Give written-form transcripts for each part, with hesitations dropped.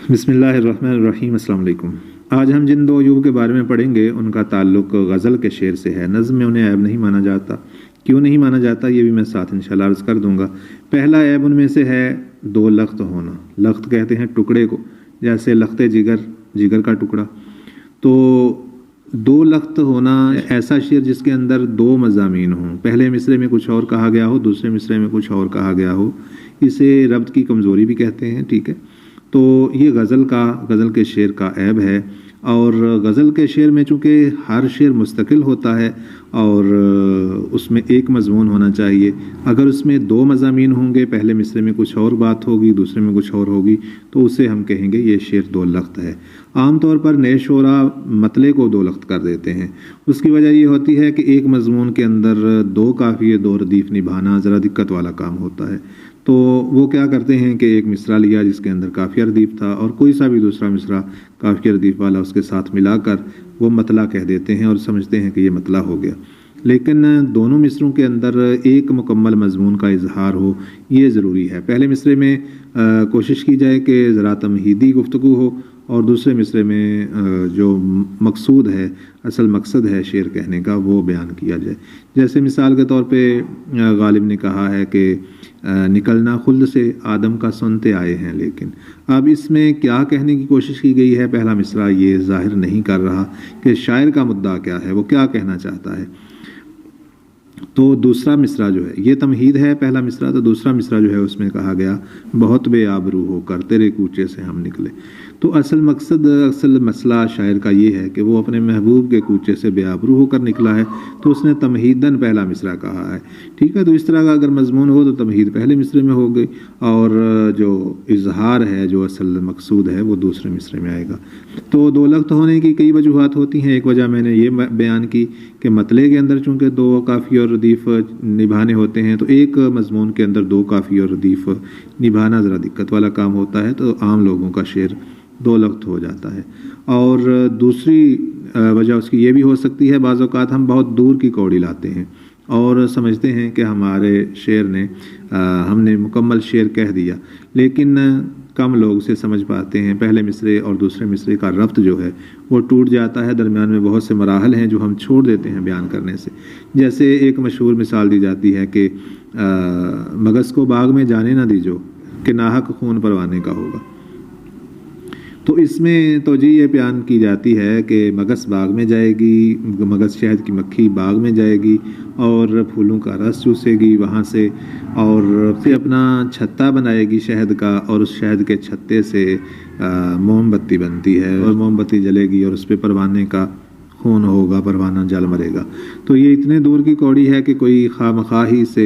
बिस्मिल्लाहिर्रहमानिर्रहीम। अस्सलाम वालेकुम। आज हम जिन दो अयूब के बारे में पढ़ेंगे उनका ताल्लुक़ गज़ल के शेर से है। नज़्म में उन्हें ऐब नहीं माना जाता। क्यों नहीं माना जाता ये भी मैं साथ इंशाअल्लाह अर्ज़ कर दूँगा। पहला ऐब उनमें से है दो लख्त होना। लख्त कहते हैं टुकड़े को, जैसे लख्ते जिगर, जिगर का टुकड़ा। तो दो लख्त होना ऐसा शेर जिसके अंदर दो मज़ामीन हों, पहले मिसरे में कुछ और कहा गया हो, दूसरे मिसरे में कुछ और कहा गया हो, इसे रब्त की कमज़ोरी भी कहते हैं। ठीक है, तो ये गज़ल के शेर का ऐब है। और गज़ल के शेर में चूँकि हर शेर मुस्तकिल होता है और उसमें एक मज़मून होना चाहिए। अगर उसमें दो मज़ामीन होंगे, पहले मिसरे में कुछ और बात होगी, दूसरे में कुछ और होगी, तो उसे हम कहेंगे ये शेर दो लख्त है। आम तौर पर नए शोरा मतले को दो लख्त कर देते हैं। उसकी वजह ये होती है कि एक मज़मून के अंदर दो काफ़िये दो रदीफ़ निभाना ज़रा दिक्कत वाला काम होता है। तो वो क्या करते हैं कि एक मिसरा लिया जिसके अंदर काफ़िया रदीफ़ था और कोई सा भी दूसरा मिसरा काफ़िया रदीफ़ वाला उसके साथ मिलाकर वो मतला कह देते हैं और समझते हैं कि ये मतला हो गया। लेकिन दोनों मिसरों के अंदर एक मुकम्मल मज़मून का इजहार हो, ये ज़रूरी है। पहले मिसरे में कोशिश की जाए कि ज़रा तमहीदी गुफ्तगू हो और दूसरे मिसरे में जो मकसूद है, असल मकसद है शेर कहने का, वो बयान किया जाए। जैसे मिसाल के तौर पे गालिब ने कहा है कि निकलना खुल्द से आदम का सुनते आए हैं। लेकिन अब इसमें क्या कहने की कोशिश की गई है, पहला मिसरा ये ज़ाहिर नहीं कर रहा कि शायर का मुद्दा क्या है, वो क्या कहना चाहता है। तो दूसरा मिसरा जो है ये तमहीद है, पहला मिसरा। तो दूसरा मिसरा जो है उसमें कहा गया बहुत बेआबरू होकर तेरे कूचे से हम निकले। तो असल मकसद, असल मसला शायर का ये है कि वो अपने महबूब के कूचे से बेआबरू होकर निकला है, तो उसने तमहीदन पहला मिसरा कहा है। ठीक है, तो इस तरह का अगर मजमून हो तो तमहीद पहले मिसरे में हो गई और जो इजहार है, जो असल मकसूद है, वो दूसरे मिसरे में आएगा। तो दो लख्त होने की कई वजूहात होती हैं। एक वजह मैंने ये बयान की कि मतले के अंदर चूँकि दो काफ़ी और रदीफ़ निभाने होते हैं, तो एक मजमून के अंदर दो काफ़ी और रदीफ़ निभाना ज़रा दिक्कत वाला काम होता है, तो आम लोगों का शेर दो लख्त हो जाता है। और दूसरी वजह उसकी ये भी हो सकती है, बाज़ औक़ात हम बहुत दूर की कौड़ी लाते हैं और समझते हैं कि हमारे शेर ने हमने मुकम्मल शेर कह दिया, लेकिन कम लोग उसे समझ पाते हैं। पहले मिसरे और दूसरे मिसरे का रब्त जो है वो टूट जाता है। दरमियान में बहुत से मराहल हैं जो हम छोड़ देते हैं बयान करने से। जैसे एक मशहूर मिसाल दी जाती है कि मगज़ को बाग में जाने ना दीजो कि नाहक खून परवाने का होगा। तो इसमें तो जी ये बयान की जाती है कि मगज़ बाग में जाएगी, मगज़ शहद की मक्खी बाग में जाएगी और फूलों का रस चूसेगी वहाँ से, और फिर अपना छत्ता बनाएगी शहद का, और उस शहद के छत्ते से मोमबत्ती बनती है और मोमबत्ती जलेगी और उस पर परवाने का खून होगा, परवाना जल मरेगा। तो ये इतने दूर की कौड़ी है कि कोई खामखाही से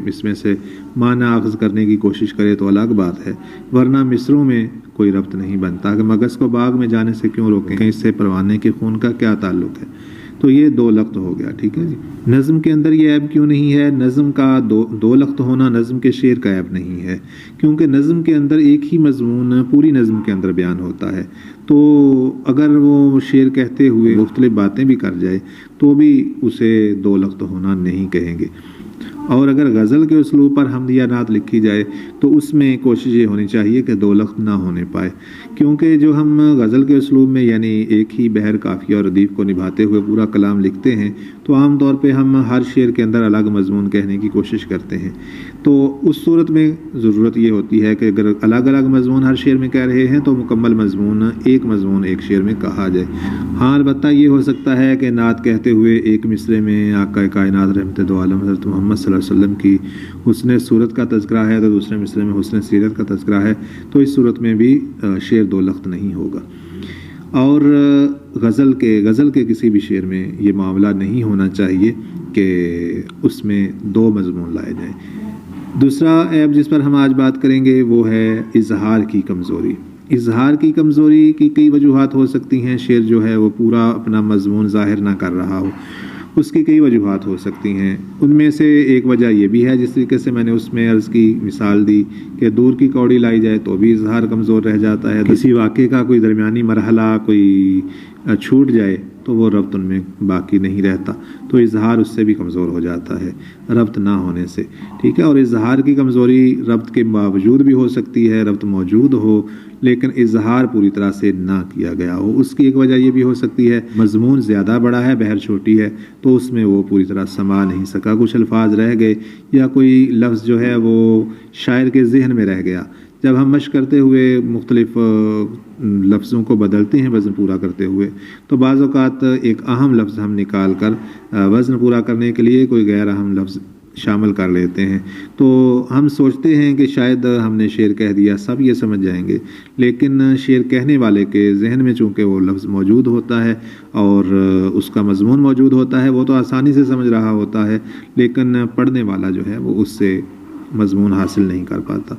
इसमें से माना अख़ज़ करने की कोशिश करे तो अलग बात है, वरना मिसरों में कोई रब्त नहीं बनता कि मगज़ को बाग में जाने से क्यों रोकें, इससे परवाने के खून का क्या ताल्लुक़ है। तो ये दो लख्त हो गया। ठीक है जी। नज़्म के अंदर ये ऐब क्यों नहीं है? नज़्म का दो लख्त होना नज़्म के शेर का ऐब नहीं है, क्योंकि नज़्म के अंदर एक ही मज़मून पूरी नज़्म के अंदर बयान होता है। तो अगर वो शेर कहते हुए मुख्तलिफ बातें भी कर जाए तो भी उसे दो लख्त होना नहीं कहेंगे। और अगर गज़ल के उसलूब पर हमद या नात लिखी जाए तो उसमें कोशिश ये होनी चाहिए कि दो लख्त ना होने पाए, क्योंकि जो हम गज़ल के उसलूब में यानी एक ही बहर काफ़िया और रदीफ़ को निभाते हुए पूरा कलाम लिखते हैं, तो आम तौर पे हम हर शेर के अंदर अलग मजमून कहने की कोशिश करते हैं। तो उस सूरत में ज़रूरत ये होती है कि अगर अलग अलग मजमून हर शेर में कह रहे हैं तो मुकम्मल मजमून एक शेर में कहा जाए। हाँ, अलबत्ता ये हो सकता है कि नात कहते हुए एक मिसरे में आका कायनात रहमत दो आलम हज़रत मोहम्मद सल्लल्लाहु अलैहि वसल्लम की हुस्न सूरत का तज़किरा है, तो दूसरे मिसरे में हुस्न सीरत का तज़किरा है, तो इस सूरत में भी शेर दो लख्त नहीं होगा। और गज़ल के किसी भी शेर में ये मामला नहीं होना चाहिए कि उसमें दो मजमून लाए जाएँ। दूसरा ऐब जिस पर हम आज बात करेंगे वो है इजहार की कमज़ोरी। इजहार की कमज़ोरी की कई वजूहात हो सकती हैं। शेर जो है वो पूरा अपना मजमून ज़ाहिर ना कर रहा हो, उसकी कई वजूहात हो सकती हैं। उनमें से एक वजह यह भी है, जिस तरीके से मैंने उसमें अर्ज़ की मिसाल दी कि दूर की कौड़ी लाई जाए तो भी इजहार कमज़ोर रह जाता है। किसी वाक़े का कोई दरमियानी मरहला, कोई छूट जाए तो वो रब्त उनमें बाकी नहीं रहता, तो इजहार उससे भी कमज़ोर हो जाता है रब्त ना होने से। ठीक है, और इजहार की कमज़ोरी रब्त के बावजूद भी हो सकती है, रब्त मौजूद हो लेकिन इजहार पूरी तरह से ना किया गया हो। उसकी एक वजह ये भी हो सकती है मजमून ज़्यादा बड़ा है, बहर छोटी है, तो उसमें वो पूरी तरह समा नहीं सका, कुछ अल्फाज रह गए या कोई लफ्ज़ जो है वो शायर के जहन में रह गया। जब हम मश्क करते हुए मुख्तलिफ लफ्ज़ों को बदलते हैं वज़न पूरा करते हुए, तो बाज़ औक़ात एक अहम लफ्ज़ हम निकाल कर वज़न पूरा करने के लिए कोई गैर अहम लफ्ज़ शामिल कर लेते हैं। तो हम सोचते हैं कि शायद हमने शेर कह दिया, सब ये समझ जाएंगे, लेकिन शेर कहने वाले के जहन में चूँकि वो लफ्ज़ मौजूद होता है और उसका मज़मून मौजूद होता है, वो तो आसानी से समझ रहा होता है, लेकिन पढ़ने वाला जो है वो उससे मज़मून हासिल नहीं कर पाता।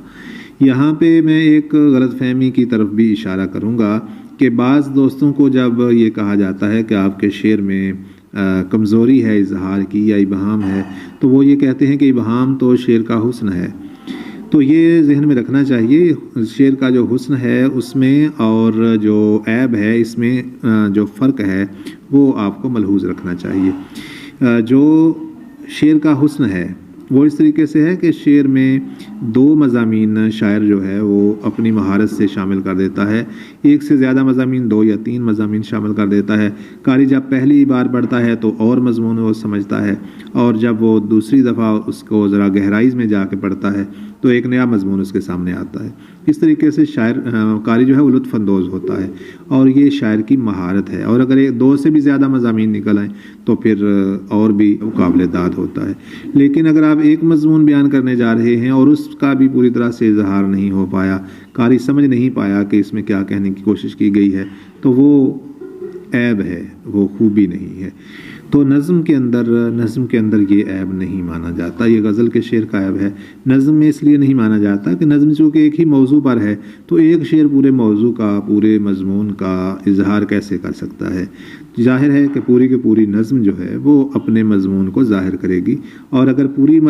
यहाँ पे मैं एक गलतफहमी की तरफ भी इशारा करूँगा कि बाज़ दोस्तों को जब ये कहा जाता है कि आपके शेर में कमज़ोरी है इजहार की या इबहाम है, तो वो ये कहते हैं कि इबहाम तो शेर का हुस्न है। तो ये जहन में रखना चाहिए, शेर का जो हुस्न है उसमें और जो ऐब है इसमें जो फ़र्क है वो आपको मलहूज़ रखना चाहिए। जो शेर का हुस्न है वो इस तरीके से है कि शेर में दो मज़ामीन शायर जो है वो अपनी महारत से शामिल कर देता है, एक से ज़्यादा मज़ामीन, 2 या 3 मज़ामीन शामिल कर देता है। कारी जब पहली बार पढ़ता है तो और मज़मून वो समझता है, और जब वो दूसरी दफ़ा उसको ज़रा गहराई में जाके पढ़ता है तो एक नया मज़मून उसके सामने आता है। इस तरीके से शायर कारी जो है वो लुत्फ़अंदोज़ होता है, और ये शायर की महारत है। और अगर 2 से भी ज़्यादा मज़ामीन निकल आएँ तो फिर और भी काबिल दाद होता है। लेकिन अगर आप एक मज़मून बयान करने जा रहे हैं और उसका भी पूरी तरह से इजहार नहीं हो पाया, कारी समझ नहीं पाया कि इसमें क्या कहने की कोशिश की गई है, तो वो ऐब है, वो खूबी नहीं है। तो नज़्म के अंदर ये ऐब नहीं माना जाता, ये गज़ल के शेर का ऐब है। नज़्म में इसलिए नहीं माना जाता कि नज़्म चूँकि एक ही मौजू पर है, तो एक शेर पूरे मौजू का, पूरे मज़मून का इजहार कैसे कर सकता है। ज़ाहिर है कि पूरी की पूरी नज़्म जो है वो अपने मज़मून को ज़ाहिर करेगी, और अगर पूरी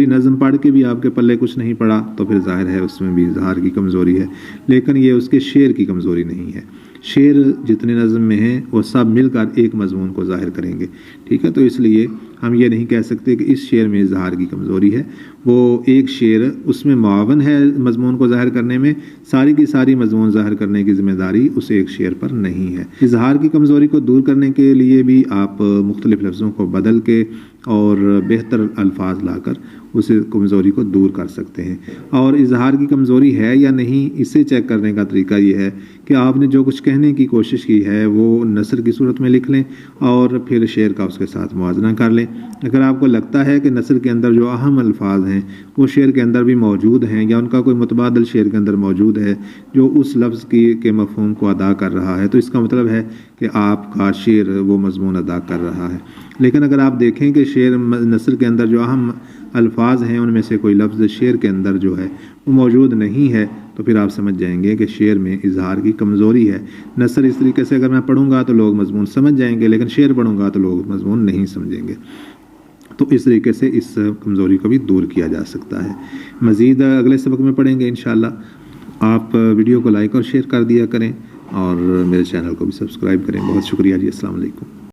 नज़्म पढ़ के भी आपके पल्ले कुछ नहीं पड़ा तो फिर ज़ाहिर है उसमें भी इजहार की कमज़ोरी है, लेकिन ये उसके शेर की कमज़ोरी नहीं है। शेर जितने नज़्म में हैं वो सब मिलकर एक मज़मून को ज़ाहिर करेंगे। ठीक है, तो इसलिए हम ये नहीं कह सकते कि इस शेर में इजहार की कमज़ोरी है। वो एक शेर उसमें मुआवन है मज़मून को ज़ाहिर करने में, सारी की सारी मज़मून ज़ाहिर करने की ज़िम्मेदारी उस एक शेर पर नहीं है। इजहार की कमज़ोरी को दूर करने के लिए भी आप मुख्तलिफ़ लफ्ज़ों को बदल के और बेहतर अल्फाज लाकर उस कमज़ोरी को दूर कर सकते हैं। और इजहार की कमज़ोरी है या नहीं, इसे चेक करने का तरीका ये है कि आपने जो कुछ कहने की कोशिश की है वो नसर की सूरत में लिख लें और फिर शेर का उसके साथ मुआजना कर लें। अगर आपको लगता है कि नसर के अंदर जो अहम अल्फाज हैं वो शेर के अंदर भी मौजूद हैं, या उनका कोई मुतबादल शेर के अंदर मौजूद है जो उस लफ्ज़ के मफ़हूम को अदा कर रहा है, तो इसका मतलब है कि आपका शेर वो मज़मून अदा कर रहा है। लेकिन अगर आप देखें कि शेर नसर के अंदर जो अहम अल्फाज हैं उनमें से कोई लफ्ज़ शेर के अंदर जो है वो मौजूद नहीं है, तो फिर आप समझ जाएंगे कि शेर में इजहार की कमज़ोरी है। नसर इस तरीके से अगर मैं पढ़ूंगा तो लोग मज़मून समझ जाएंगे, लेकिन शेर पढ़ूंगा तो लोग मज़मून नहीं समझेंगे। तो इस तरीके से इस कमज़ोरी को भी दूर किया जा सकता है। मज़ीद अगले सबक में पढ़ेंगे इंशाअल्लाह। आप वीडियो को लाइक और शेयर कर दिया करें और मेरे चैनल को भी सब्सक्राइब करें। बहुत शुक्रिया जी। अस्सलाम वालेकुम।